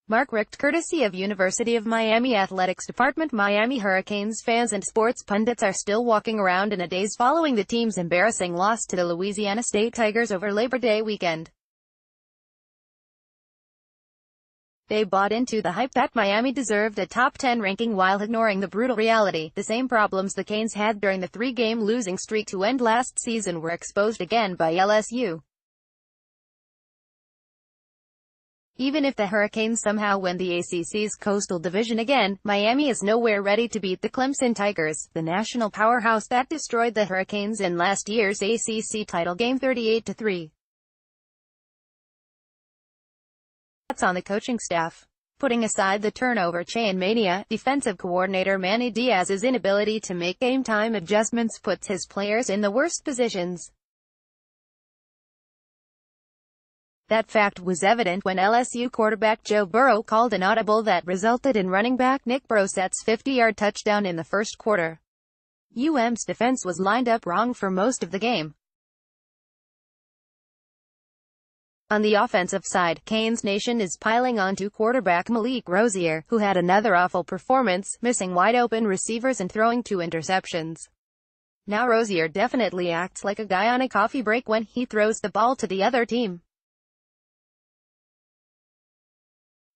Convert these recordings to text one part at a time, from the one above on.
Mark Richt, courtesy of University of Miami Athletics Department. Miami Hurricanes fans and sports pundits are still walking around in a daze following the team's embarrassing loss to the Louisiana State Tigers over Labor Day weekend. They bought into the hype that Miami deserved a top 10 ranking while ignoring the brutal reality. The same problems the Canes had during the three-game losing streak to end last season were exposed again by LSU. Even if the Hurricanes somehow win the ACC's Coastal Division again, Miami is nowhere ready to beat the Clemson Tigers, the national powerhouse that destroyed the Hurricanes in last year's ACC title game 38-3. That's on the coaching staff. Putting aside the turnover chain mania, defensive coordinator Manny Diaz's inability to make game-time adjustments puts his players in the worst positions. That fact was evident when LSU quarterback Joe Burrow called an audible that resulted in running back Nick Brossett's 50-yard touchdown in the first quarter. UM's defense was lined up wrong for most of the game. On the offensive side, Canes Nation is piling onto quarterback Malik Rosier, who had another awful performance, missing wide-open receivers and throwing 2 interceptions. Now Rosier definitely acts like a guy on a coffee break when he throws the ball to the other team.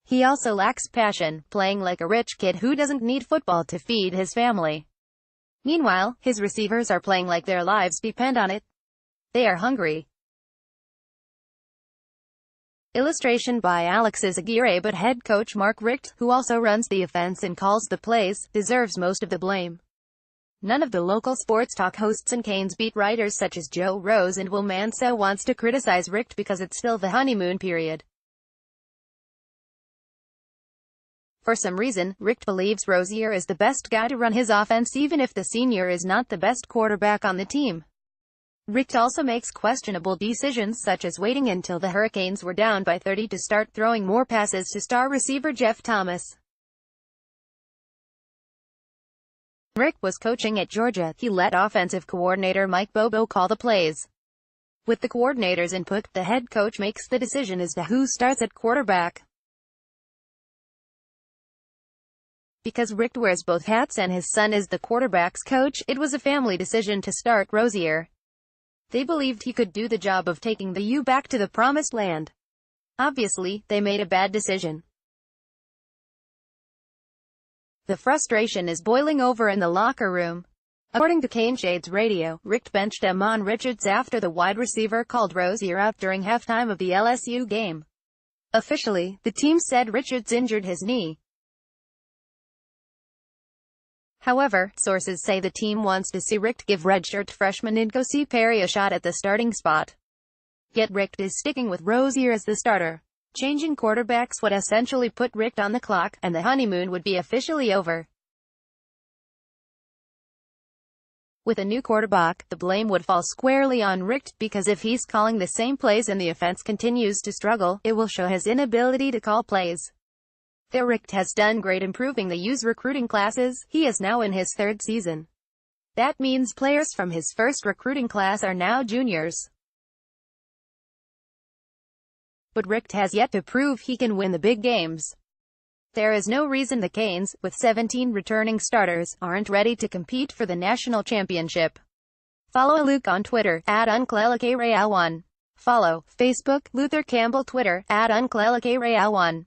He also lacks passion, playing like a rich kid who doesn't need football to feed his family. Meanwhile, his receivers are playing like their lives depend on it. They are hungry. Illustration by Alexis Aguirre. But head coach Mark Richt, who also runs the offense and calls the plays, deserves most of the blame. None of the local sports talk hosts and Canes beat writers such as Joe Rose and Will Manso wants to criticize Richt because it's still the honeymoon period. For some reason, Richt believes Rosier is the best guy to run his offense even if the senior is not the best quarterback on the team. Richt also makes questionable decisions such as waiting until the Hurricanes were down by 30 to start throwing more passes to star receiver Jeff Thomas. When Richt was coaching at Georgia, he let offensive coordinator Mike Bobo call the plays. With the coordinator's input, the head coach makes the decision as to who starts at quarterback. Because Richt wears both hats and his son is the quarterback's coach, it was a family decision to start Rosier. They believed he could do the job of taking the U back to the promised land. Obviously, they made a bad decision. The frustration is boiling over in the locker room. According to Cane Shades Radio, Richt benched Amon Richards after the wide receiver called Rosier out during halftime of the LSU game. Officially, the team said Richards injured his knee. However, sources say the team wants to see Richt give redshirt freshman N'Kosi Perry a shot at the starting spot. Yet Richt is sticking with Rosier as the starter. Changing quarterbacks would essentially put Richt on the clock, and the honeymoon would be officially over. With a new quarterback, the blame would fall squarely on Richt, because if he's calling the same plays and the offense continues to struggle, it will show his inability to call plays. Though Richt has done great improving the U's recruiting classes, he is now in his 3rd season. That means players from his first recruiting class are now juniors. But Richt has yet to prove he can win the big games. There is no reason the Canes, with 17 returning starters, aren't ready to compete for the national championship. Follow Luke on Twitter, @UncleLaKReal1. Follow, Facebook, Luther Campbell Twitter, @UncleLaKReal1.